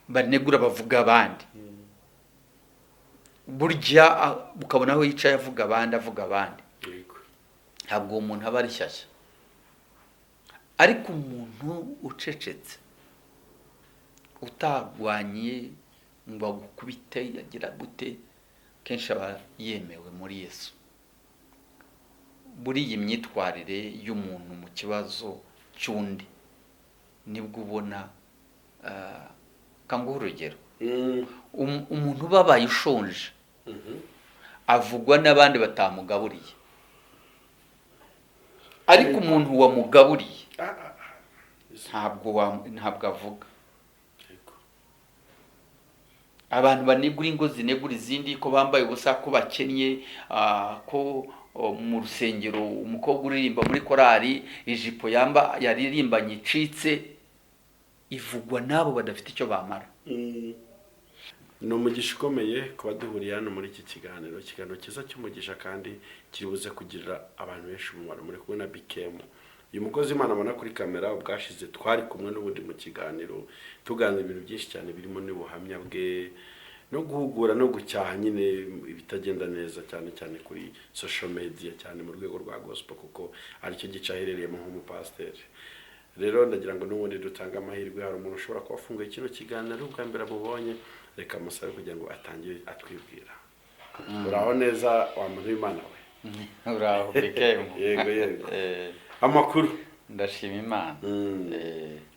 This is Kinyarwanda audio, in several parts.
banegura bavuga abandi, burya ukabona aho yicaye avuga abandi, ntabwo uwo muntu aba ari shyashya. Ariko umuntu ucecetse utagwanye ngo agukubite yagira gute, kenshi aba yemewe muri Yesu. Buri iyi myitwarire y'umuntu mu kibazo cy'undi nibwo ubona kanguha urugero, umuntu ubabaye ushonje avugwa n'abandi batamugaburiye, ariko umuntu wamugaburiye ntabwo avuga. Abantu banegura ingo zinegura izindi, ko bambaye ubusa, ko bakennye, ko mu rusengero umukobwa uririmba muri korari ijipo yaririmbanye icitse, ivugwa n'abo badafite icyo bamara. Ni umugisha ukomeye kuba duhuriye hano muri iki kiganiro cyiza cy'umugisha, kandi kiribuze kugirira abantu benshi umumaro. Muri kumwe na BKM, uyu mukozi w'Imana abona kuri kamera. Ubwashize twari kumwe n'ubundi mu kiganiro tuganira ibintu byinshi cyane birimo n'ubuhamya bwe no guhugura no gucyaha nyine ibitagenda neza, cyane cyane kuri social media, cyane mu rwego rwa gospel, kuko aricyo gice aherereyemo nk'umupasiteri. Rero ndagira ngo n'ubundi dutanga amahirwe, hari umuntu ushobora kuba afunguye kino kiganiro ubwa mbere amubonye, reka musabe kugira ngo atangire atwibwira. Uraho neza wa muntu w'Imana we? Uraho BKM? Yego. Amakuru? Ndashima Imana.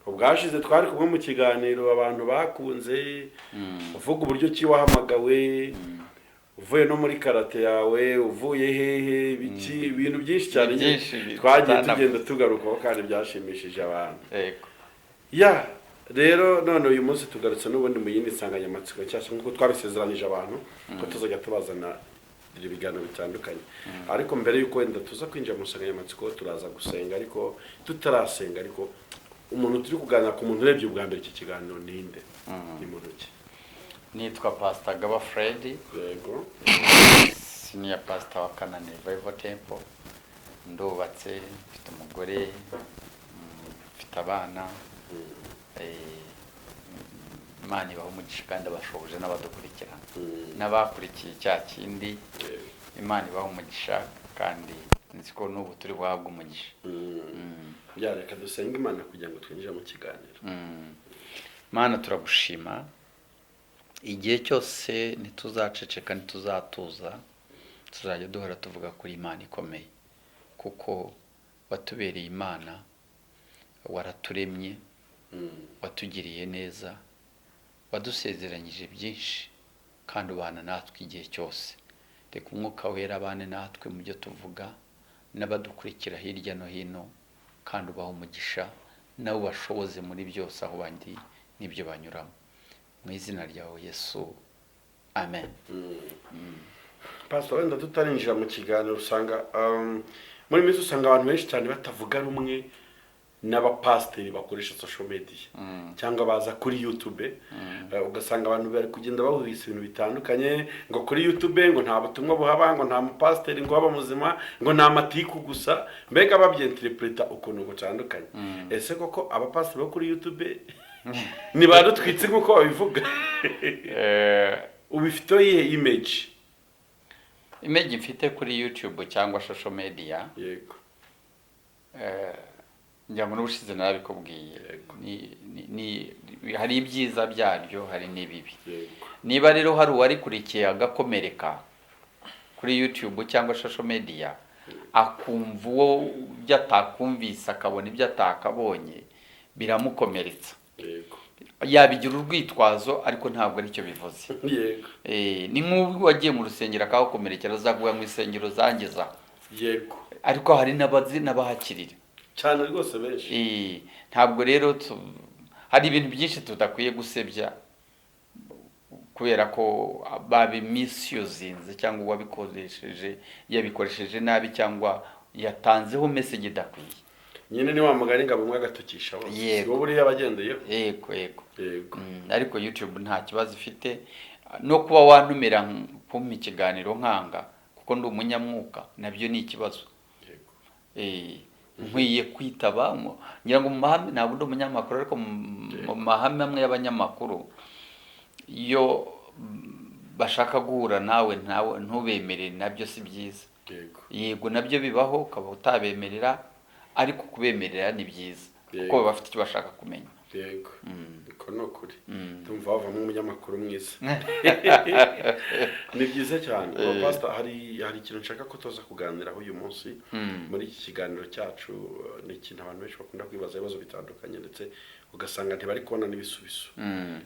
Ubwashize twari kumwe mu kiganiro, abantu bakunze uvuga uburyo ki wahamagawe, uvuye no muri karate yawe, uvuye hehe, biki ibintu byinshi cyane twagiye tugenda tugarukaho kandi byashimishije abantu. Ya rero none uyu munsi tugarutse n'ubundi mu yindi nsanganyamatsiko nshyashya, nk'uko twabisezeranije abantu ko tuzajya tubazana ibiganiro bitandukanye. Ariko mbere y'uko wenda tuza kwinjira mu nsanganyamatsiko, turaza gusenga. Ariko tutarasenga, ariko umuntu turi kuganira ku muntu urebye ubwa mbere iki kiganiro ninde? Ni muntu ki? Nitwa Pastor Gaba Fred. Yego. Senior pastor wa Kanani Revival Temple. Ndubatse, mfite umugore, mfite abana. Imana ibaha umugisha kandi abashoboje n'abadukurikira n'abakurikiye cya kindi. Imana ibaha umugisha kandi nzi ko n'ubu turi buhabwe umugisha. Reka dusenge Imana kugira ngo twinjire mu kiganiro. Mana, turagushima, igihe cyose ntituzaceceka ntituzatuza, tuzajya duhora tuvuga kuri Imana ikomeye, kuko watubereye Imana, waraturemye, watugiriye neza, wadusezeranyije byinshi kandi ubana natwe igihe cyose. Reka umwuka wera abane natwe mu byo tuvuga n'abadukurikira hirya no hino, kandi ubaha umugisha nawe ubashoboze muri byose aho bandi n'ibyo banyuramo, mu izina ryawe Yesu, amen. Pastor, wenda tutarinjira mu kiganiro, usanga muri minsi usanga abantu benshi cyane batavuga rumwe n'abapasiteri bakoresha social media cyangwa baza kuri YouTube. Ugasanga abantu bari kugenda bahuhisa ibintu bitandukanye, ngo kuri YouTube ngo nta butumwa buhaba, ngo nta mupasiteri ngo aba muzima, ngo nta matiku gusa, mbega babyinterpreta ukuntu gutandukanye. Ese koko abapasiteri bo kuri YouTube ni badutwitse nk'uko babivuga? Ubifite iyihe image mfite kuri YouTube cyangwa social media? Yego. Njya ngo n'ubushize narabikubwiye, hari ibyiza byaryo, hari n'ibibi. Niba rero hari uwarikurikiye agakomereka kuri YouTube cyangwa social media, akumva uwo ibyo atakumvise akabona ibyo atakabonye, biramukomeretsa. Yabigira urwitwazo, ariko ntabwo aricyo bivuze. Ni nk'ubu wagiye mu rusengero akahakomerekera, azavuga ngo insengero zangiza. Ariko hari n'abahakirira cyane rwose benshi. Ntabwo rero hari ibintu byinshi tudakwiye gusebya, kubera ko babimisuzinze cyangwa uwabikoresheje yabikoresheje nabi cyangwa yatanzeho message idakwiye. Nyine ni wa mugani ngo umwe agatukisha bose, wowe uri yabagendeye. Yego. Ariko YouTube nta kibazo ifite no kuba wantumira kumpa ikiganiro nkanga, kuko ndi umunyamwuka, nabyo ni ikibazo. nkwiye kwitaba ngira ngo mu mahame ntabwo ndi umunyamakuru ariko mu mahame amwe y'abanyamakuru iyo bashaka guhura nawe ntubemere nabyo si byiza. Yego nabyo bibaho ukaba utabemerera ariko kubemerera ni byiza kuko baba bafite icyo bashaka kumenya. Yego niko no kuri tumva bavamo umunyamakuru mwiza. Ni byiza cyane. Pastor, hari ikintu nshaka ko tuza kuganiraho uyu munsi muri iki kiganiro cyacu. Ni ikintu abantu benshi bakunda kwibaza ibibazo bitandukanye ndetse ugasanga ntibari kubona n'ibisubizo,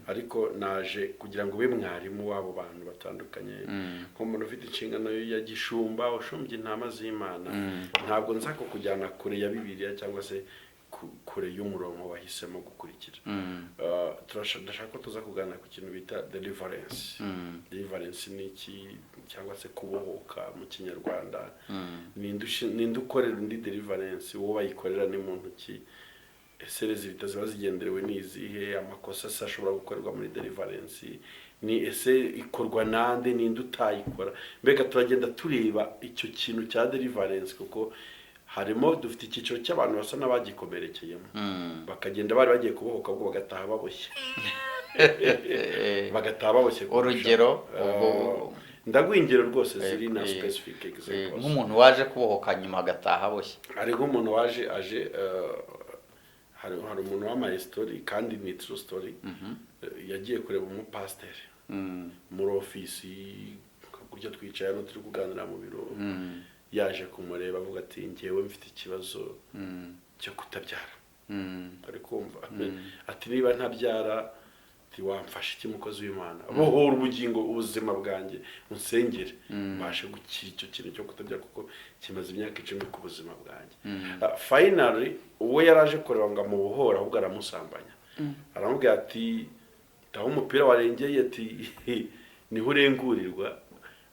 ariko naje kugira ngo ube mwarimu w'abo bantu batandukanye nk'umuntu ufite inshingano ya gishumba ushumbye intama z'Imana. Ntabwo nzako kujyana kure ya Bibiliya cyangwa se kure y'umurongo wahisemo gukurikira. Ndashaka ko tuza kuganira ku kintu bita deliverance. Deliverance ni iki cyangwa se kubohoka mu Kinyarwanda? Ninde ukorera undi deliverance? Uwo bayikorera ni muntu ki? Ese rezilita ziba zigenderewe n'izihe? Amakosa se ashobora gukorerwa muri deliverance ni ese ikorwa nande? Ninde utayikora? Mbega turagenda tureba icyo kintu cya deliverance kuko harimo dufite icyiciro cy'abantu basa n'abagikomerekeyemo bakagenda bari bagiye kubohoka ubwo bagataha baboshye. Bagataha baboshye. Urugero ndagwingero rwose ziri na specific examples. Nk'umuntu waje kubohoka nyuma agataha aboshye. Hari nk'umuntu waje aje hari umuntu w'ama story kandi ni true story. Yagiye kureba umupasiteri muri ofisi kurya twicaye no turi kuganira mu biro. Yaje kumureba avuga ati ngewe mfite ikibazo cyo kutabyara. Ari kumva ati niba ntabyara wamfasha iki mukozi w'Imana? Bohora ubugingo ubuzima bwanjye unsengere mbashe gukira icyo kintu cyo kutabyara kuko kimaze imyaka 10 ku buzima bwanjye. Finally uwo yaraje kureba ngo amubohora ahubwo aramusambanya. Aramubwira ati taho umupira warengeye ati niho urengurirwa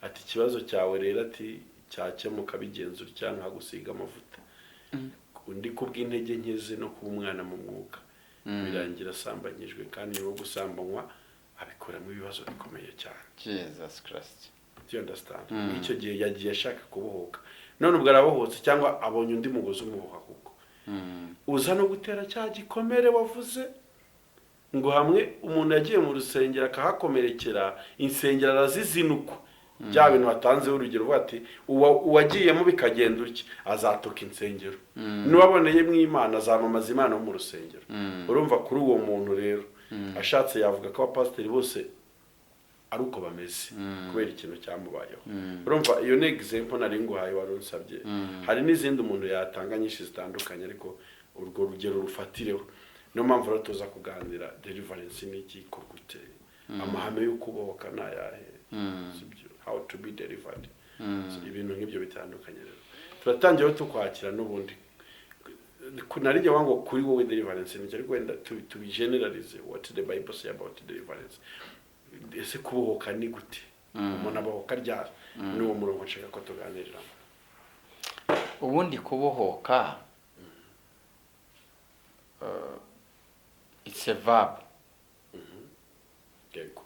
ati ikibazo cyawe rero ati cyakemuka bigenzura cyangwa gusiga amavuta. Undi kubw'intege nkeze no kuba umwana mu mwuka birangira asambanyijwe kandi no gusambanywa abikoramo ibibazo bikomeye cyane. Jesus Christ. Do you understand? Icyo gihe yagiye ashaka kubohoka none ubwo arabohotse cyangwa abonye undi mugozi umuboha kuko uza no gutera cya gikomere wavuze ngo hamwe umuntu yagiye mu rusengero akahakomerekera insengero arazizinukwa. Bya bintu batanzeho urugero bati uwagiyemo bikagenda uki azatoka insengero n'uwaboneye mu Imana azamamaza Imana mu rusengero. Urumva kuri uwo muntu rero ashatse yavuga ko abapasiteri bose ari uko bameze kubera ikintu cyamubayeho. Urumva iyo ni example nari nguhaye wari unsabye. Hari n'izindi umuntu yatanga nyinshi zitandukanye ariko urwo rugero rufatireho. Niyo mpamvu rero tuza kuganira deliverance ni iki gute, amahame yo kubohoka n'ayahe, how to be delivered. Ibintu nk'ibyo bitandukanye rero turatangira tukwakira n'ubundi kunarije wango kuri wowe deliverance ni cyari kwenda to generalize what the Bible say about deliverance. Ese kubohoka ni gute? Umuntu abohoka ryari? Ni uwo murongo nshaka ko tuganirira. Ubundi kubohoka it's a verb. Yego.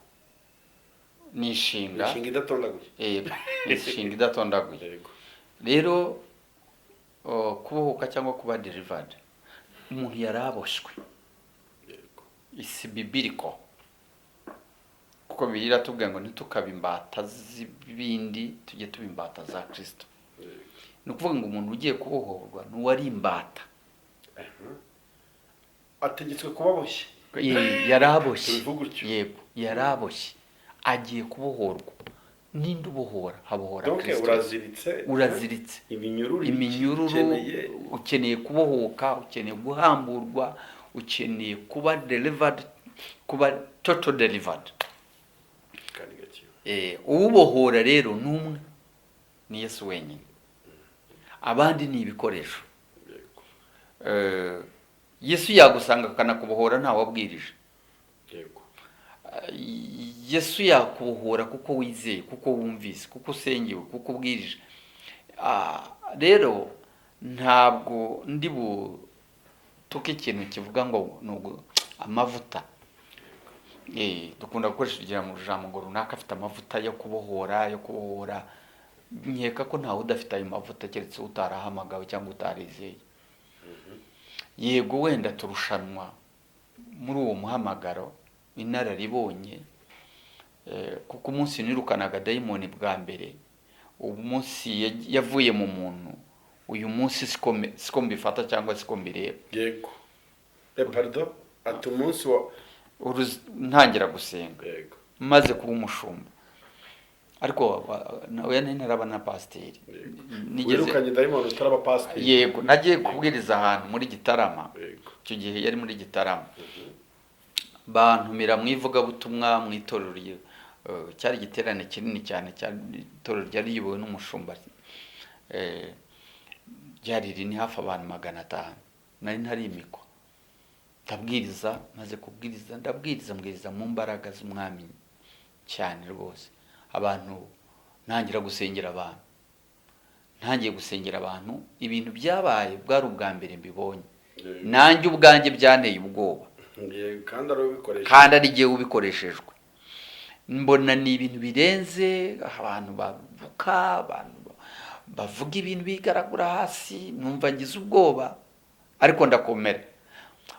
Nishinga idatondaguye. Nishinga idatondaguye. Yego. Rero kubohoka cyangwa kuba delivered umuntu yaraboshwe. Yego. Isi biblical kuko Bibiliya tubwira ngo ntitukaba imbata z'ibindi tujye tuba imbata za Kristo. Ni ukuvuga ngo umuntu ugiye kubohorwa n'uwari imbata ategetswe kubaboshye. Yaraboshye. Yego yaraboshye agiye kubohorwa. Ninde ubohora? Habohora Kristo. Uraziritse iminyururu ukeneye kubohoka, ukeneye guhamburwa, ukeneye kuba delivered, kuba total delivered. Ubohora rero numwe ni Yesu wenyine. Abandi ni ibikoresho. Yesu yagusanga akanakubohora nta wabwirije. Yego. Yesu yakubohora kuko wizeye, kuko wumvise, kuko usengewe, kuko ubwirije. Rero ntabwo ndi butuke ikintu kivuga ngo nugo amavuta. Dukunda gukoresha igira mu jambo ngo runaka afite amavuta yo kubohora. Nkeka ko ntawe udafite ayo mavuta keretse utarahamagawe cyangwa utarizeye. yego wenda turushanwa muri uwo muhamagaro inararibonye, kuko umunsi nirukanaga dayimoni bwa mbere, ubu munsi yavuye mu muntu, uyu munsi siko mbifata cyangwa siko mbireba. yego pardon, ati umunsi wa ntangira gusenga yego maze kuba umushumba, ariko nawe ntaraba na pasiteri. wirukanye dayimoni utaraba pasiteri. Yego nagiye kubwiriza ahantu muri Gitarama, Yego. icyo gihe yari muri Gitarama, bantumira mu ivugabutumwa mu itorero, cyari igiterane kinini cyane, itorero ryari riyobowe n'umushumba, ryari rini hafi abantu 500, nari ntarimikwa, ndabwiriza, maze kubwiriza mbwiriza mu mbaraga z'umwami cyane rwose, abantu ntangira gusengera abantu, ntangiye gusengera abantu, ibintu byabaye bwari ubwa mbere mbibonye, nanjye ubwanjye byanteye ubwoba, kandi ari igihe ubikoresherejwe, mbona ni ibintu birenze, abantu bavuka, abantu bavuga ibintu bigaragura hasi, numva ngize ubwoba, ariko ndakomera.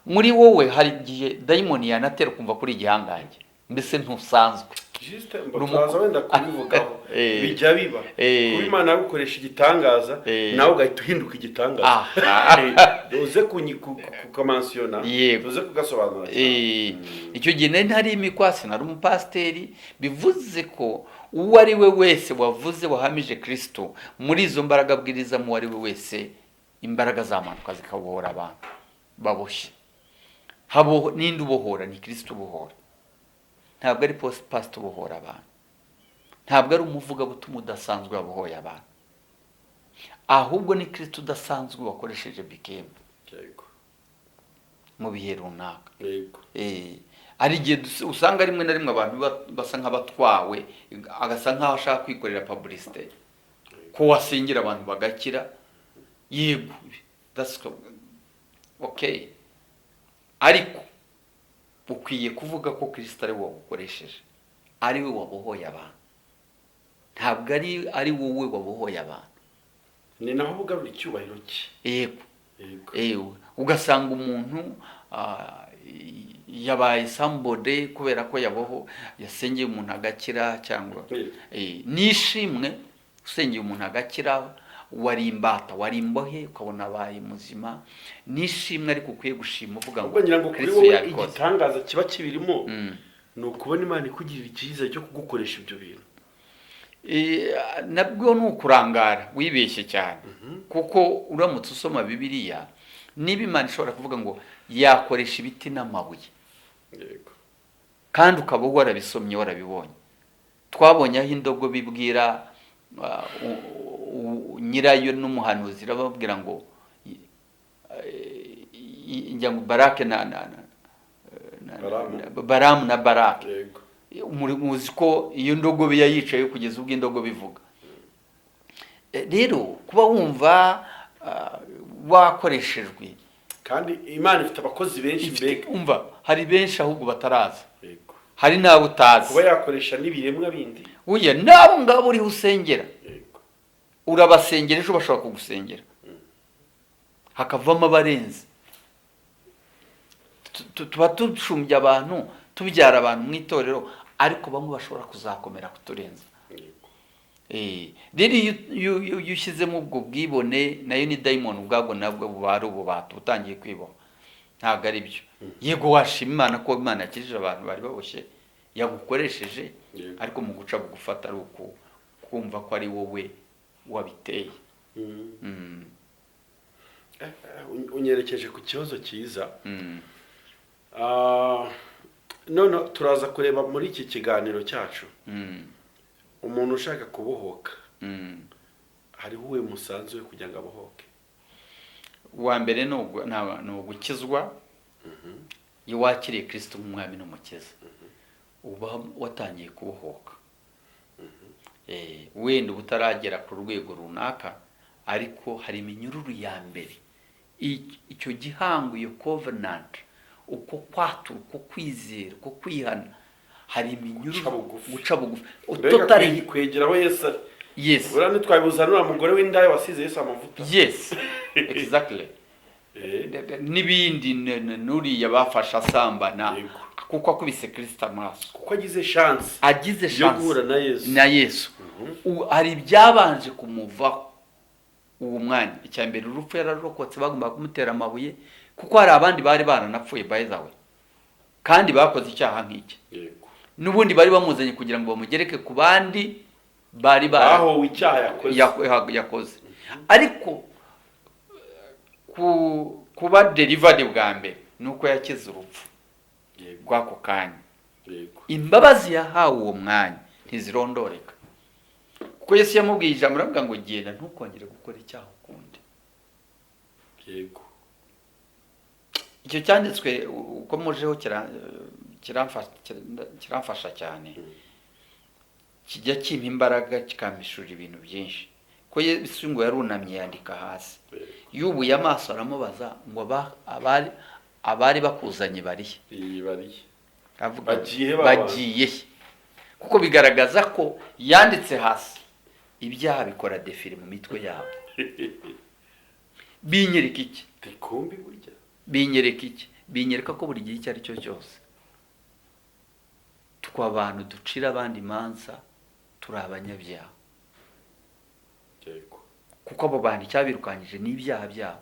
Muri wowe hari igihe dayimoni yanatera kumva kuri igihangange, mbese ntusanzwe. Juste turaza wenda kubivugaho, bijya biba kuba Imana yagukoresha igitangaza, nawe ugahita uhinduka igitangaza, uze kukamansiona, uze kugasobanura. Icyo gihe nari ntarimikwa, sinari umupasiteri, bivuze ko uwo ari we wese wavuze wahamije Kristo, muri izo mbaraga abwiriza mu ari we wese, imbaraga zamanuka zikabohora abantu baboshye. Ninde ubohora? Ni Kristo ubohora, ntabwo ari pastor ubohora abantu, ntabwo ari umuvugabutumwa udasanzwe wabohoye abantu, ahubwo ni Kristo udasanzwe wakoresheje BKM mu bihe runaka. Ari igihe usanga rimwe na rimwe abantu basa nk'abatwawe, agasa nk'aho ashaka kwikorera publicité, ko wasengera abantu bagakira. Yego, that's okay, ariko ukwiye kuvuga ko Kristo ari wowe wagukoresheje, ari we wabohoye abantu, ntabwo ari wowe wabohoye abantu. Ni naho ugarura icyubahiro cye. Yego, ugasanga umuntu yabaye somebody kubera ko yasengeye umuntu agakira, cyangwa nishimwe usengeye umuntu agakira, wari imbata, wari imbohe, ukabona abaye muzima, nishimwe, ariko ukwiye gushima uvuga ngo Kristo yabikoze. Igitangaza kiba kibirimo ni ukubona Imana ikugirira icyizere cyo kugukoresha ibyo bintu. Nabwo ni ukurangara wibeshye cyane, kuko uramutse usoma Bibiliya, niba Imana ishobora kuvuga ngo yakoresha ibiti n'amabuye, kandi ukaba warabisomye warabibonye. Twabonye aho indogo bibwira nyirayo n'umuhanuzi, bababwira ngo njya ngo Barake Baramu na Barake, muzi ko iyo ndogobe yayicaye kugeza ubwo indogo bivuga. Rero kuba wumva wakoreshejwe, kandi Imana ifite abakozi benshi, mbega umva hari benshi ahubwo bataraza, hari nabo utazi, kuba yakoresha n'ibiremwa bindi. Uya nabo ngabo uriho usengera, urabasengera, ejo bashobora kugusengera, hakavamo abarenze. Tuba dushumbye abantu, tubyara abantu mu itorero, ariko bamwe bashobora kuzakomera kuturenza. Rero iyo ushyizemo ubwo bwibone, nayo ni dayimoni ubwabwo nabwo bubari ububata butangiye kwiboha, ntabwo ari byo. Yego washima Imana ko Imana yakijije abantu bari baboshye, yagukoresheje, ariko mu guca bugufata ari kumva ko ari wowe wabiteye. Unyerekeje ku kibazo cyiza. None turaza kureba muri iki kiganiro cyacu, umuntu ushaka kubohoka, hariho uwe musanzu we kugira ngo abohoke. Uwa mbere ni ugukizwa, iyo wakiriye Kristo nk'umwami n'umukiza, uba watangiye kubohoka. Wenda ubutaragera ku rwego runaka, ariko hari iminyururu ya mbere, icyo gihango, iyo covenant, uko kwatura, uko kwizera, uko kwihana, hari iminyururu, guca bugufi, totally kwegeraho Yesu. Yes, urane twabuzanura mugore w'indaya wasize Yesu amavuta. Yes, exactly. n'ibindi n'uriya bafashe asambana Yego. kuko akubise Kristo amaso, kuko agize chance agize yo chance guhura na Yesu. na Yesu. Hari ibyabanje kumuvaho uwo mwanya. Icya mbere urupfu yararokotse, bagomba kumutera amabuye kuko hari abandi bari baranapfuye by the way kandi bakoze icyaha nk'iki. Yego. N'ubundi bari bamuzanye kugira ngo bamugereke ku bandi bari aho icyaha yakoze. Ariko kuba delivered bwa mbere nuko yakize urupfu rw'ako kanya. Yego. Imbabazi yahawe uwo mwanya ntizirondoreka kuko Yesu yamubwiye ijambo aravuga ngo genda ntukongere gukora icyaha ukundi. Yego. Icyo cyanditswe uko mujeho kiramfasha cyane, kijya kimpa imbaraga kikampishurira ibintu byinshi. Ko Yesu ngo yarunamye yandika hasi, yubuye amaso aramubaza ngo abari bakuzanye barihe? Avuga bagiye, kuko bigaragaza ko yanditse hasi ibyaha bikora defile mu mitwe yabo. Binyereka iki? Binyereka iki? Binyereka ko buri gihe icyo ari cyo cyose abantu ducira abandi imanza turi abanyabyaha. Kuko abo bantu icyabirukanyije n'ibyaha byabo.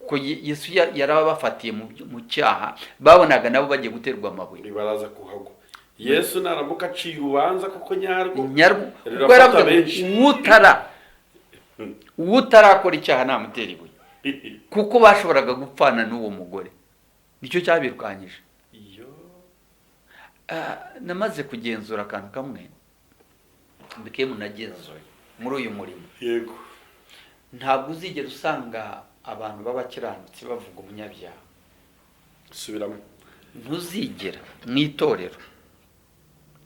Ko Yesu yarabafatiye mu cyaha, babonaga nabo bagiye guterwa amabuye, baraza kuhagwa. Yesu naramuka aciye ubanza kuko nyarwo kuko yaravuga utarakora icyaha namutera ibuye, kuko bashoboraga gupfana n'uwo mugore. Nicyo cyabirukanyije. Namaze kugenzura akantu kamwe mbikemu nagenzuye muri uyu murimo. Yego. Ntabwo uzigera usanga abantu b'abakiranutsi bavuga umunyabyaha. Subiramo. Ntuzigera mu itorero.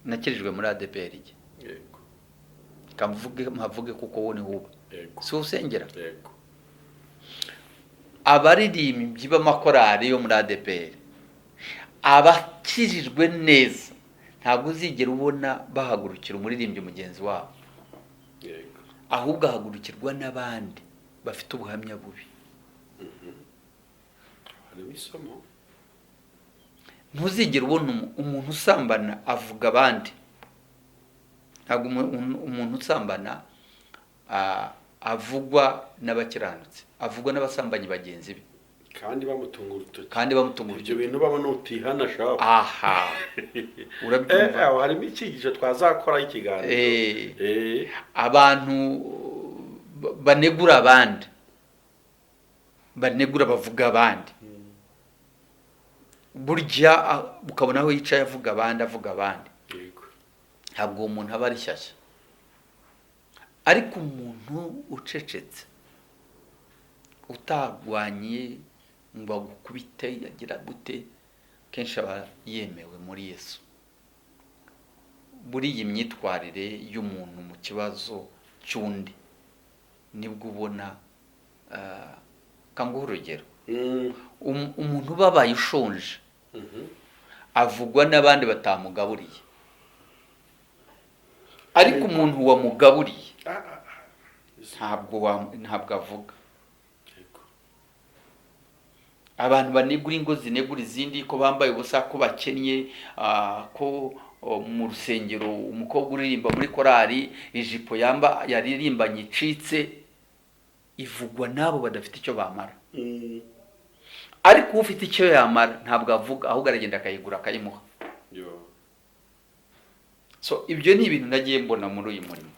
Nakirijwe muri ADPR. Yego. Mpavuge kuko wowe ni huba. Yego. Si usengera. Yego. Abaririmbyi b'amakorari yo muri ADPR, abakirijwe neza, ntabwo uzigera ubona bahagurukira umuririmbyi mugenzi wabo. Yego. Ahubwo ahagurukirwa n'abandi bafite ubuhamya bubi. Hari isomo. Ntuzigera ubona umuntu usambana avuga abandi. Ntabwo umuntu usambana avugwa n'abakiranutsi, avugwa n'abasambanyi bagenzi be kandi bamutunga urutoki. Ibyo bintu babona utihana shaka. Aha. Urabyumva? Harimo icyigisho twazakora ikiganiro. Abantu banegura abandi, bavuga abandi. Burya ukabona aho yicaye avuga abandi. Yego. Ntabwo umuntu aba ari shyashya. Ariko umuntu ucecetse, utagwanye ngo agukubite yagira gute, kenshi aba yemewe muri Yesu. Buri iyi myitwarire y'umuntu mu kibazo cy'undi nibwo ubona kanguha urugero. Umuntu babaye ushonje avugwa n'abandi batamugaburiye, ariko umuntu wamugaburiye ntabwo avuga. Abantu banegura ingo zinegura izindi, ko bambaye ubusa, ko bakennye, ko mu rusengero umukobwa uririmba muri korari ijipo yaririmbanye icitse, ivugwa nabo badafite icyo bamara. Ariko ufite icyo yamara ntabwo avuga, ahubwo aragenda akayigura akayimuha. So ibyo ni ibintu nagiye mbona muri uyu murimo.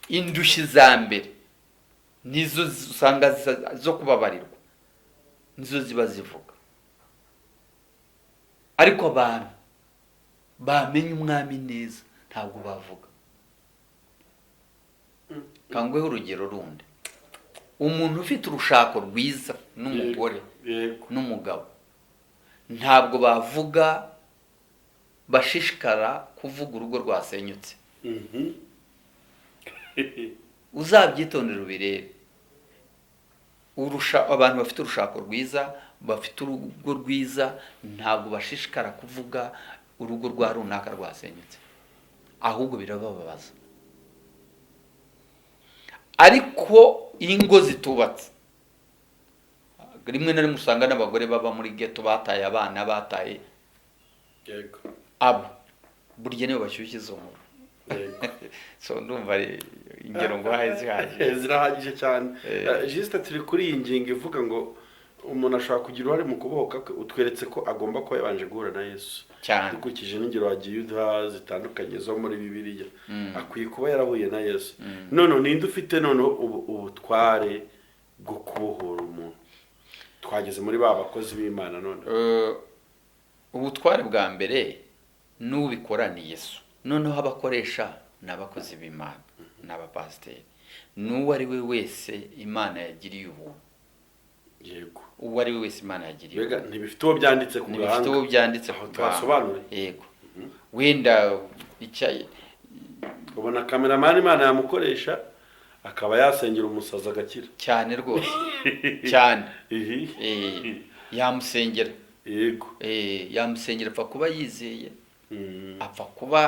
Indushyi za mbere nizo usanga zo kubabarirwa, nizo ziba zivuga. Ariko abantu bamenye umwami neza ntabwo bavuga. Kanguhe urugero rundi. Umuntu ufite urushako rwiza n'umugore n'umugabo ntabwo bavuga, bashishikara kuvuga urugo rwasenyutse. Uzabyitondera ubirebe. Abantu bafite urushako rwiza, bafite urugo rwiza, ntabwo bashishikara kuvuga urugo rwa runaka rwasenyutse, ahubwo birabababaza. Ariko ingo zitubatse rimwe na rimwe usanga n'abagore baba muri ghetto bataye abana bataye yego abo burya nibo bashyushye izo nkuru yego so ndumva ari ingero nguhaye zihagije zirahagije cyane. Juste turi kuri iyi ngingo ivuga ngo umuntu ashobora kugira uruhare mu kubohoka kwe, utweretse ko agomba kuba yabanje guhura na Yesu cyane, dukurikije n'ingero wagiye uduha zitandukanye zo muri Bibiliya. Akwiye kuba yarahuye na Yesu. None ninde ufite none ubutware bwo kubohora umuntu? Twageze muri ba bakozi b'Imana none. Ubutware bwa mbere n'ubikora ni Yesu, noneho abakoresha n'abakozi b'Imana n'abapasiteri, n'uwo ari we wese Imana yagiriye ubuntu. Yego, uwo ari we wese Imana yagiriye ubwo ntibifite uwo byanditse ku gahanga, ntibifite uwo byanditse ku twasobanure. Yego, wenda icyaye ubona kameramani Imana yamukoresha akaba yasengera umusaza agakira cyane rwose cyane yamusengera. Yego, yamusengera, apfa kuba yizeye, apfa kuba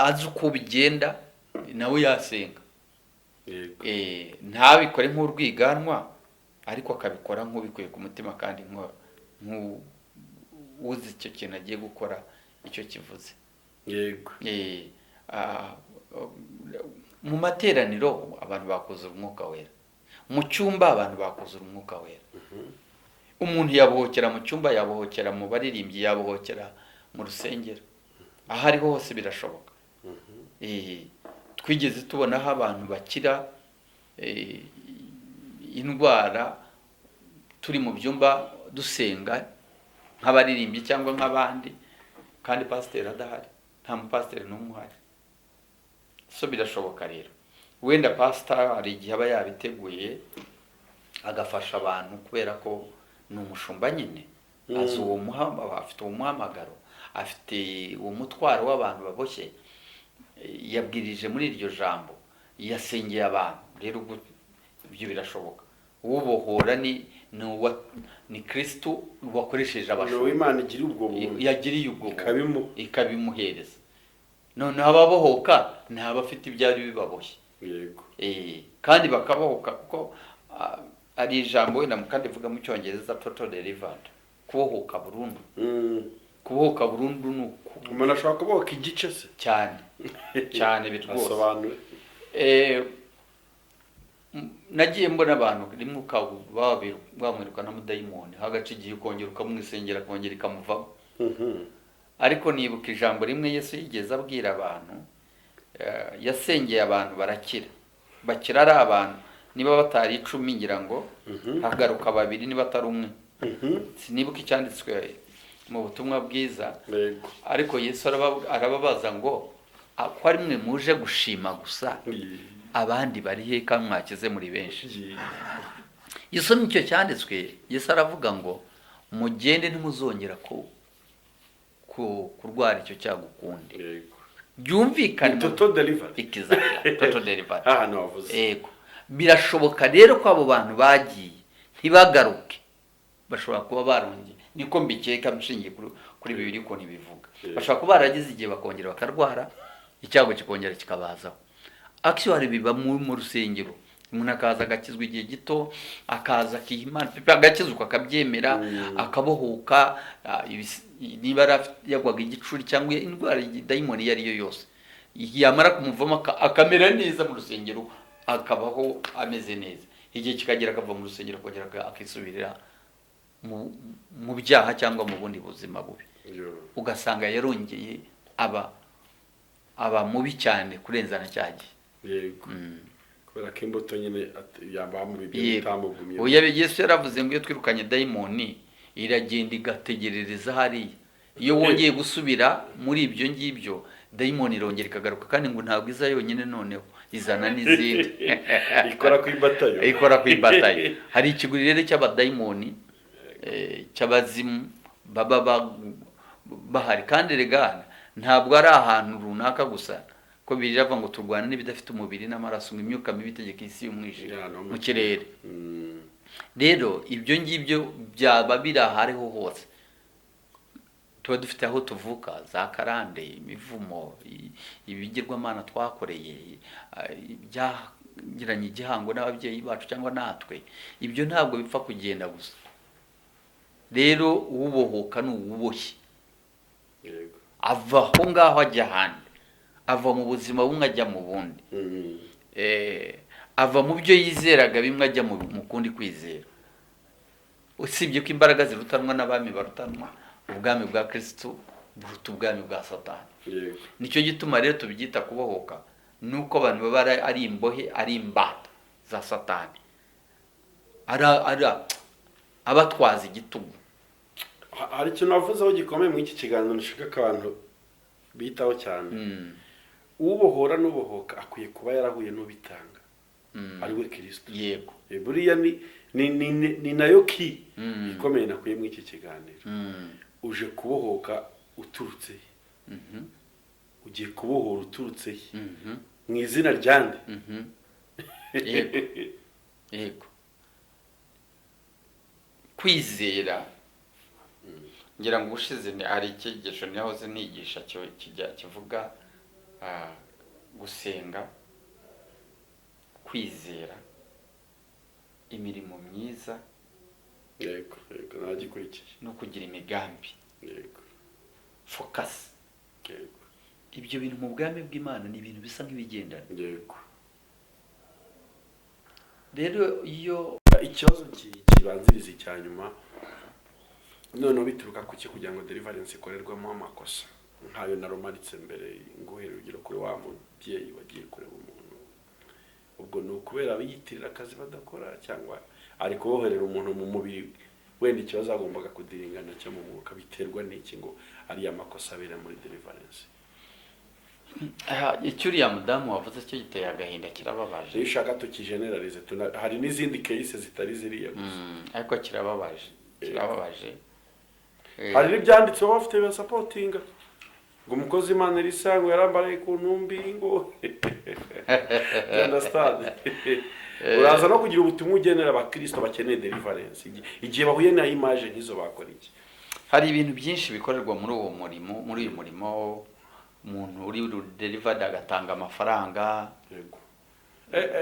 azi uko bigenda, nawe yasenga. yego, ntabikore nk'urwiganwa, ariko akabikora nk'ubikuye ku mutima kandi nk'uzi icyo kintu agiye gukora icyo kivuze. yego, mu materaniro abantu bakuzura umwuka wera, mu cyumba abantu bakuzura umwuka wera. Umuntu yabohokera mu cyumba, yabohokera mu baririmbyi, yabohokera mu rusengero, aho ari hose birashoboka. Twigeze tubonaho abantu bakira indwara turi mu byumba dusenga nk'abaririmbyi cyangwa nk'abandi, kandi pasiteri adahari, nta mupasiteri n'umwe uhari. So birashoboka rero, wenda pasita hari igihe aba yabiteguye agafasha abantu kubera ko ni umushumba nyine, azi uwo afite uwo muhamagaro, afite uwo mutwaro w'abantu baboshye, yabwirije muri iryo jambo, yasengeye abantu. Rero ibyo birashoboka. Ubohora ni Kristo wakoresheje abashumba, Imana igira ubwo buntu, yagiriye ubwo ikabimuhereza. Noneho ababohoka ni abafite ibyari bibaboshye. Yego, kandi bakabohoka kuko ari ijambo wenda kandi ivuga mu Cyongereza total delivered, kubohoka burundu. Kubohoka burundu ni umuntu ashobora kubohoka igice se cyane cyane bitwose. asobanure. Nagiye mbona abantu rimwe bamwirukana na mudayimoni, hagaca igihe ukongera ukamwisengera akongera ikamuvamo. Ariko nibuka ijambo rimwe Yesu yigeze abwira abantu, yasengeye abantu barakira, bakira ari abantu niba batari 10 ngira ngo hagaruka 2 niba atari 1. Sinibuka icyanditswe mu butumwa bwiza, ariko Yesu arababaza ngo ko ari mwe muje gushima gusa, abandi bari he kandi mwakize muri benshi? Yesu nicyo cyanditswe. Yesu aravuga ngo mugende ntimuzongera kurwara icyo cyagukundi. Byumvikane total delivered, total delivered. ahantu wavuze. Yego, birashoboka rero ko abo bantu bagiye ntibagaruke, bashobora kuba barongeye, niko mbikeka nshingiye kuri Bibiliya uko ntibivuga. Bashobora kuba baragize igihe bakongera bakarwara, icyago kikongera kikabazaho. Actually biba mu rusengero, umuntu akaza agakizwa igihe gito, akaza akihimana agakizwa akabyemera, akabohoka. Niba yagwaga igicuri cyangwa indwara dayimoni yari yo yose, yamara kumuvamo akamera neza mu rusengero, akabaho ameze neza. Igihe kikagera akava mu rusengero akongera akisubirira mu byaha cyangwa mu bundi buzima bubi. Ugasanga yarongeye aba mubi cyane kurenza na cyagiye. Yego, kubera ko imbuto nyine yabamubibye bitamugumye. Oya, Yesu yaravuze ngo iyo twirukanye dayimoni iragenda igategerereza hariya. Iyo wongeye gusubira muri ibyo ngibyo, dayimoni irongera ikagaruka, kandi ngo ntabwo iza yonyine, noneho izana n'izindi. ikora ku ibatayo. Hari ikiguri rero cy'abadayimoni, cy'abazimu baba bahari, kandi regana ntabwo ari ahantu runaka gusa, ko birava ngo turwana n'ibidafite umubiri n'amaraso, ngo imyuka mibi itegeka isi y'umwijima mu kirere. Rero ibyo ngibyo byaba biri ahariho hose. Tuba dufite aho tuvuka, za karande, imivumo, ibigirwamana twakoreye, twagiranye igihango n'ababyeyi bacu cyangwa natwe, ibyo ntabwo bipfa kugenda gusa. Rero uwubohoka ni uwuboshye, yego ava aho ngaho ajya ahandi, ava mu buzima bumwe ajya mu bundi, ava mu byo yizeraga bimwe ajya mu kundi kwizera. Usibye ko imbaraga zirutanwa n'abami barutanwa, ubwami bwa Kristo buruta ubwami bwa Satani. yego Nicyo gituma rero tubyita kubohoka, nuko abantu baba ari imbohe, ari imbata za Satani, abatwaza igitugu. hari ikintu wavuzeho gikomeye muri iki kiganiro nshaka ko abantu bitaho cyane. Ubohora n'ubohoka akwiye kuba yarahuye n'ubitanga, ari we Kristo. Yego, buriya ni nayo ki ikomeye nakuye muri iki kiganiro. Uje kubohoka uturutse he? Ugiye kubohora uturutse he? Mu izina ryande? yego, yego. Kwizera, ngira ngo ushize hari icyigisho nahoze nigisha kivuga gusenga, kwizera, imirimo myiza, yego yego nagikurikiye, no kugira imigambi, yego focus. yego Ibyo bintu mu bwami bw'Imana ni ibintu bisa nk'ibigendana. yego. Rero iyo ikibazo kibanziriza icya nyuma noneho bituruka kuki kugira ngo deliverance ikorerwamo amakosa nkayo naromaritse mbere, nguhere urugero kuri wa mubyeyi wagiye kureba umuntu. Ubwo ni ukubera biyitirira akazi badakora, cyangwa ari kuboherera umuntu mu mubiri wenda ikibazo agombaga kudiringana cyo mu mwuka, biterwa n'iki ngo ari amakosa abera muri deliverance? icyo uriya mudamu wavuze cyo giteye agahinda, kirababaje. Iyo ushaka tukigeneralize, hari n'izindi case zitari ziriya gusa, ariko kirababaje, kirababaje. hari n'ibyanditseho bafite basapotinga ngo umukozi Imana irisango yarambaraye ku ntumbi ngo understand. Uraza no kugira ubutumwa ugenera abakristo bakeneye deliverance, igihe bahuye na image nk'izo bakora iki? Hari ibintu byinshi bikorerwa muri uwo murimo, muri uyu murimo. Umuntu uri delivered agatanga amafaranga. Yego.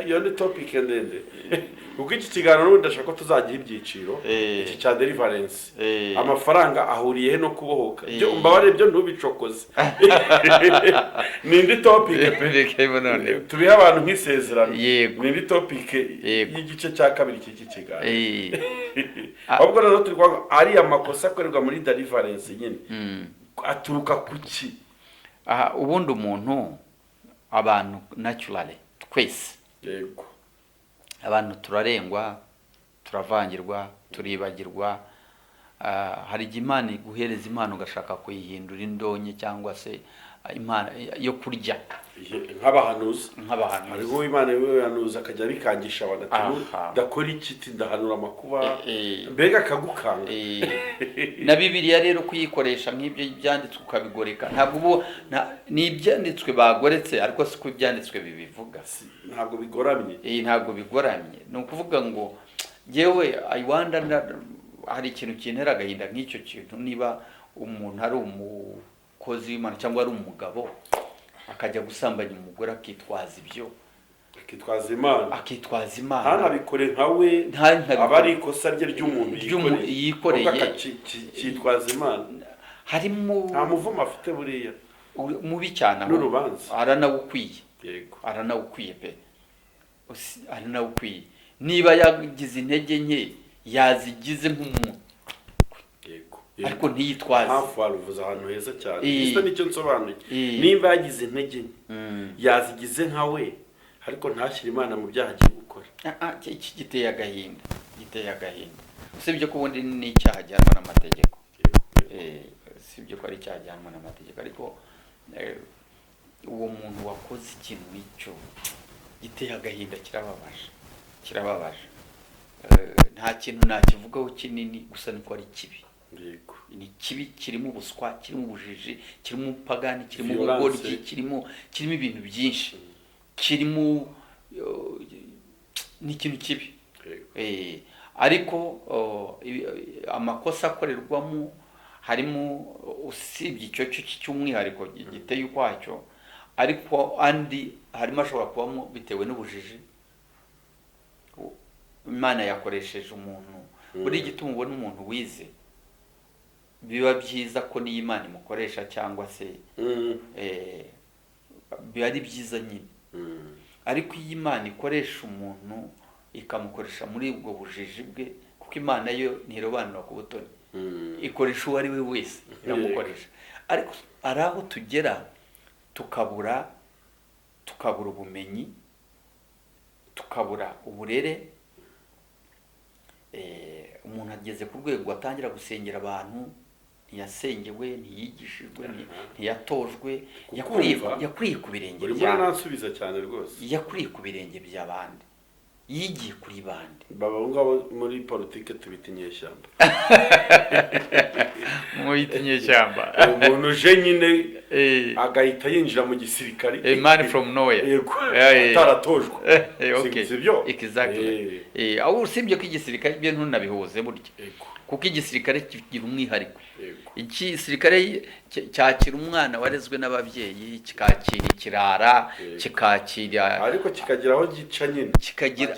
Iyo ni topic ndende. Kuko iki kiganiro n'ubundi ndashaka ko tuzagira ibyiciro, iki cya deliverance. Amafaranga ahuriye no kubohoka. Byo mbabare byo ntubicokoze. Ni indi topic tubiha abantu nk'isezerano. Ni indi topic y'igice cya kabiri cy'iki kiganiro. Ahubwo rero turi kwa ari amakosa akorerwa muri deliverance nyine. Aturuka kuki? Ubundi umuntu, abantu naturally twese, yego, abantu turarengwa, turavangirwa, turibagirwa. Hari igihe Imana iguhereza impano ugashaka kuyihindura indonke cyangwa se impano yo kurya, nk'abahanuzi. hariho Imana yahanuza akajya bikangisha abantu, dakora iki ndahanura amakuba, mbega akagukanga. Na Bibiliya rero kuyikoresha nk'ibyo byanditswe ukabigoreka, ntabwo ni ibyanditswe bagoretse, ariko siko ibyanditswe bibivuga. Ntabwo bigoramye. Ntabwo bigoramye. Ni ukuvuga ngo yewe I wonder, hari ikintu kintera agahinda nk'icyo kintu, niba umuntu ari umukozi w'Imana cyangwa ari umugabo akajya gusambanya umugore akitwaza ibyo, akitwaza Imana ntabikore nkawe, abari ikosa rye ry'umuntu yikoreye kitwaza Imana. Harimo nta muvumo afite buriya mubi cyane, n'urubanza aranawukwiye. Yego, aranawukwiye pe, aranawukwiye. Niba yagize intege nke yazigize nk'umuntu, ariko ntiyitwaze. hafi waruvuza ahantu heza cyane. Isa nicyo nsobanuye. Nimba yagize intege yazigize nkawe, ariko ntashyire Imana mu byaha agiye gukora. Iki giteye agahinda, giteye agahinda. Usibye ko ubundi n'icyaha gihanwa n'amategeko, usibye ko ari icyaha gihanwa n'amategeko, ariko uwo muntu wakoze ikintu nicyo giteye agahinda, kirababaje, kirababaje. Nta kintu nakivugaho kinini, gusa niko ari kibi. Yego, ni kibi, kirimo ubuswa, kirimo ubujiji, kirimo upagani, kirimo ubugoryi, kirimo ibintu byinshi, kirimo ni ikintu kibi. Ariko amakosa akorerwamo harimo, usibye icyo cy'umwihariko giteye ukwacyo, ariko andi harimo ashobora kubamo bitewe n'ubujiji, Imana yakoresheje umuntu buri gituma ubona umuntu wize biba byiza ko niyo Imana imukoresha cyangwa se biba ari byiza nyine. Ariko iyo Imana ikoresha umuntu ikamukoresha muri ubwo bujiji bwe, kuko Imana yo ntirobanura ku butoni, ikoresha uwo ari we wese iramukoresha. Ariko ari aho tugera tukabura ubumenyi, tukabura uburere. Umuntu ageze ku rwego atangira gusengera abantu, ntiyasengewe, ntiyigishijwe, ntiyatojwe, yakuriye ku birenge by'abandi. Cyane rwose yakuriye ku birenge by'abandi, yigiye kuri bande. Baba ngabo muri politike tubita inyeshyamba. Muyita inyeshyamba. Umuntu uje nyine agahita yinjira mu gisirikare. A man from nowhere. Yego. Ataratojwe. Okay. Sibyo? Exactly. Aho usibye ko igisirikare byo ntunabihuze burya. Yego. Kuko igisirikare kigira umwihariko. Igisirikare cyakira umwana warezwe n'ababyeyi, kikakira ikirara, kikakira, ariko kikagira aho gica nyine, kikagira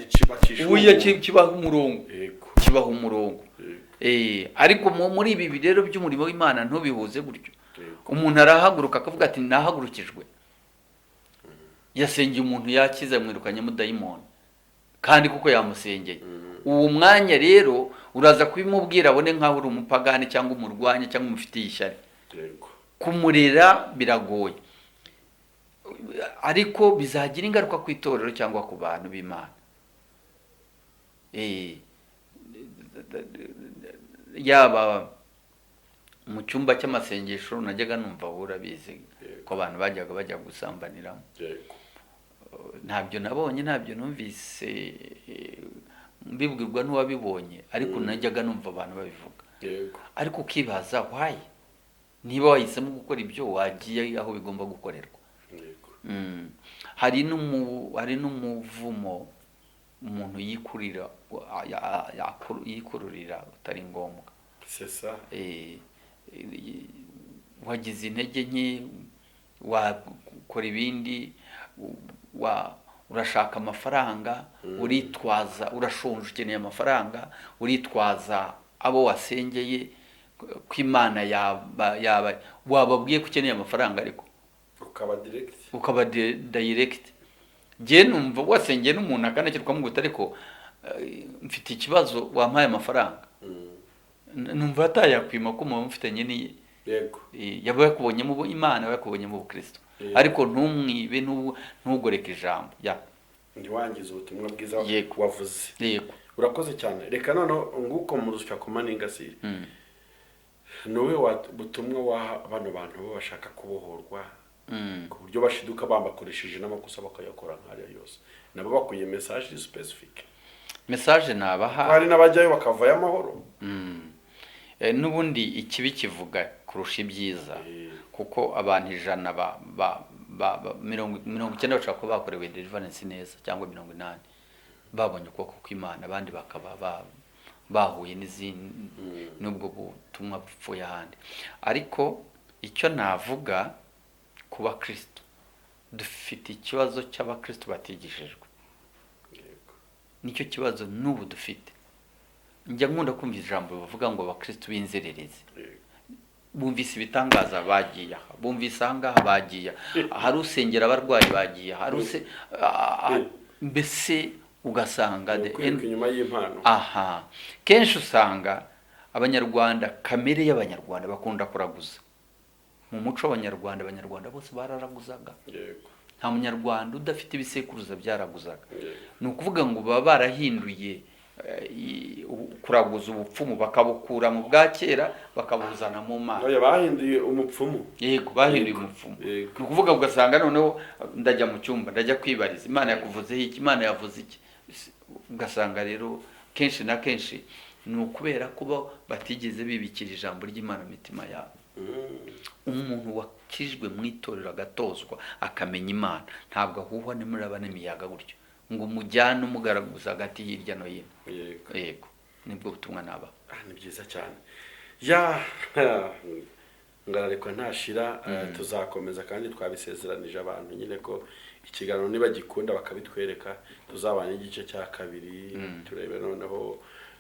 ubuye kibaho umurongo. Kibaho umurongo. Ariko muri ibi rero by'umurimo w'Imana ntubihuze buryo. Umuntu arahaguruka akavuga ati nahagurukijwe. Yasengeye umuntu yakize, mwirukanye mu dayimoni, kandi kuko yamusengeye. Uwo mwanya rero uraza kubimubwira abone nkaho uri umupagani cyangwa umurwanya cyangwa umufitiye ishyari. Kumurera biragoye, ariko bizagira ingaruka ku itorero cyangwa ku bantu b'Imana. Yaba mu cyumba cy'amasengesho najyaga numva urabizi ko abantu bajya gusambaniramo. Ntabyo nabonye, ntabyo numvise mbibwirwa n'uwabibonye, ariko najyaga numva abantu babivuga. Ariko ukibaza why, niba wahisemo gukora ibyo wagiye aho bigomba gukorerwa. Hari n'umuvumo umuntu yikururira utari ngombwa. Wagize intege nke, wakora ibindi, urashaka amafaranga, uritwaza, urashonje ukeneye amafaranga, uritwaza abo wasengeye ko Imana wababwiye ko ukeneye amafaranga, ariko ukaba direct. Je numva wasengeye n'umuntu akanakirwa mu gutare ko mfite ikibazo wampaye amafaranga, numva atayakwima ko mu mfitanye ni yaba yakubonye mu Imana, yakubonye mu Kristo. Ariko ntumwibe, ntugoreke ijambo ntiwangize ubutumwa bwiza wavuze. Urakoze cyane. Reka none nguko mu rusha kumaningasire, nowe butumwa wa bano bantu bo bashaka kubohorwa ku buryo bashiduka bambakoresheje n'amakosa bakayakora nk'ariya yose, nabo bakuye message specific. Message nabaha, hari n'abajyayo bakavayo amahoro. N'ubundi ikibi kivuga kurusha ibyiza, kuko abantu 90 bashaka ko bakorewe deliverance neza cyangwa 80 babonye ukuboko kw'Imana, abandi bakaba bahuye n'izindi nubwo butumwa bupfuye ahandi. Ariko icyo navuga ku bakristo, dufite ikibazo cy'abakristo batigishijwe. Nicyo kibazo n'ubu dufite. Njya nkunda kumva ijambo bavuga ngo abakristo b'inzererezi. Bumvise ibitangaza bagiye, bumvise ahangaha bagiye, hari usengera abarwayi bagiye, hari mbese ugasanga inyuma y'impano. Kenshi usanga abanyarwanda, kamere y'abanyarwanda bakunda kuraguza. Mu muco abanyarwanda bose bararaguzaga. Nta munyarwanda udafite ibisekuruza byaraguzaga. Ni ukuvuga ngo baba barahinduye kuraguza ubupfumu, bakabukura mu bwa kera bakabuzana mu Mana. Bahinduye umupfumu. Yego, bahinduye umupfumu. Ni ukuvuga ugasanga noneho ndajya mu cyumba, ndajya kwibariza Imana yakuvuzeho iki, Imana yavuze iki. Ugasanga rero kenshi na kenshi ni ukubera kuba batigeze bibikira ijambo ry'Imana mu mitima yabo. Umuntu wakijwe mu itorero agatozwa akamenya Imana, ntabwo ahuhwa n'umuraba n'imiyaga gutyo ngo umujyane umugaraguza hagati hirya no hino. Yego, nibwo butumwa naba. Ni byiza cyane. Ngarareko ntashira, tuzakomeza kandi twabisezeranije abantu nyine ko ikiganiro niba gikunda bakabitwereka tuzabana igice cya kabiri turebe noneho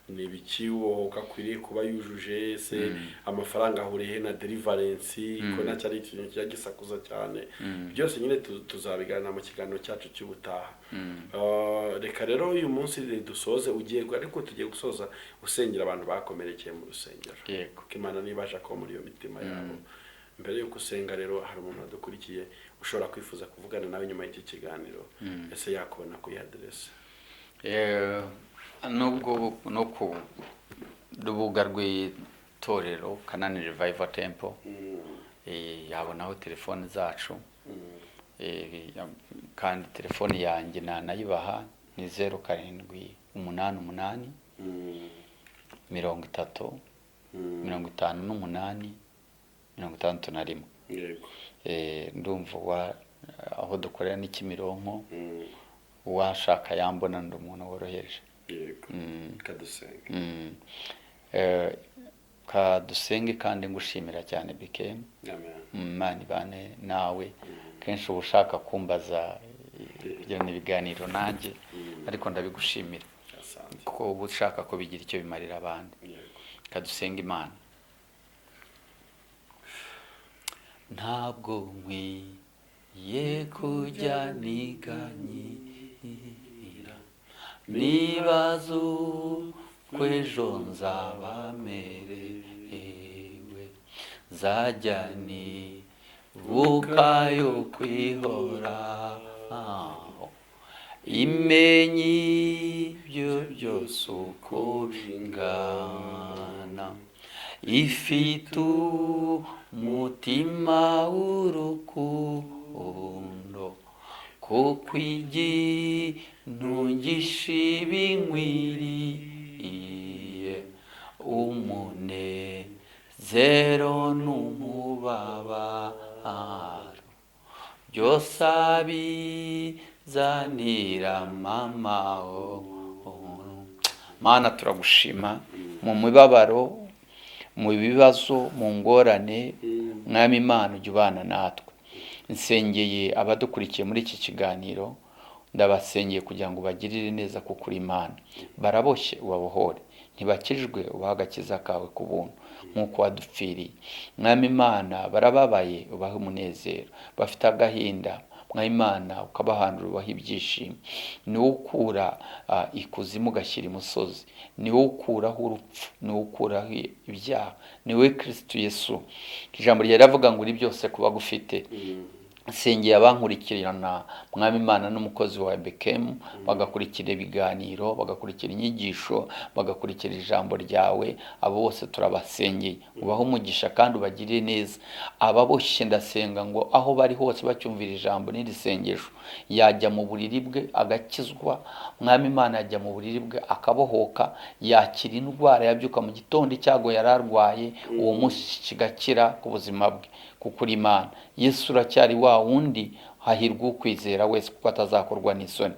ni ibiki wowe akwiriye kuba yujuje se amafaranga ahuriye na deliverance ko nacyo ari ikintu kijya gisakuza cyane byose nyine tuzabiganira mu kiganiro cyacu cy'ubutaha. Reka rero uyu munsi dusoze ugiye ariko tugiye gusoza usengera abantu bakomerekeye mu rusengero kuko Imana nibasha ko muri iyo mitima yabo. Mbere yuko usenga rero hari umuntu wadukurikiye ushobora kwifuza kuvugana nawe nyuma y'iki kiganiro ese yakubona ku address nubwo no ku rubuga rw'itorero Kanani Revival Temple yabonaho telefone zacu kandi telefone yanjye nayibaha ni 0788 30 58 61. yego ndumva aho dukorera ni Kimironko washaka yambona ndi umuntu woroheje. yego kadusenge kadusenge kandi ngushimira cyane BKM. Imana ibane nawe kenshi ubushaka kumbaza ibyo n'ibiganiro nanjye ariko ndabigushimira kuko ubushaka ko bigira icyo bimarira abandi. Kadusenge. Imana ntabwo nkwiye kujya niganyira nibaza uko ejo nzaba merewe nzajya nibuka yo kwihoraho imenye ibyo byose uko bingana ifite umutima w'urukundo kuko igintungisha ibinkwiriye umunezero n'umubabaro byose abizanira amahoro. Mana turagushima mu mibabaro mu bibazo mu ngorane mwami Imana ujya ubana natwe. Nsengeye abadukurikiye muri iki kiganiro ndabasengeye kugira ngo bagirire neza kuko uri Imana. Baraboshye ubabohore, ntibakijwe ubaha agakiza kawe ku buntu nk'uko wadupfiriye. Mwami Imana barababaye ubahe umunezero, bafite agahinda mwami Imana ukabahandura ubaha ibyishimo. Niwo ukura ikuzimu ugashyira imusozi, niwo ukuraho urupfu, niwo ukuraho ibyaha, niwe Kristo Yesu. Ijambo ryawe riravuga ngo uri byose kuba gufite. Sengeye abankurikirana mwami Imana n'umukozi wa BKM bagakurikira ibiganiro, bagakurikira inyigisho, bagakurikira ijambo ryawe, abo bose turabasengeye ubaho umugisha kandi ubagirire neza. Ababoshye ndasenga ngo aho bari hose bacyumvira ijambo n'iri sengesho yajya mu buriri bwe agakizwa. Mwami Imana yajya mu buriri bwe akabohoka, yakira indwara yabyuka mu gitondo icyago yararwaye uwo munsi kigakira ku buzima bwe kuko uri Imana. Yesu uracyari wa wundi, hahirwa ukwizera wese kuko atazakorwa n'isoni.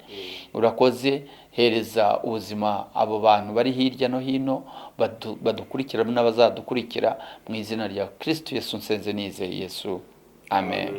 Urakoze, hereza ubuzima abo bantu bari hirya no hino badukurikira n'abazadukurikira mu izina rya Kristo Yesu nsenze nizeye Yesu, amen.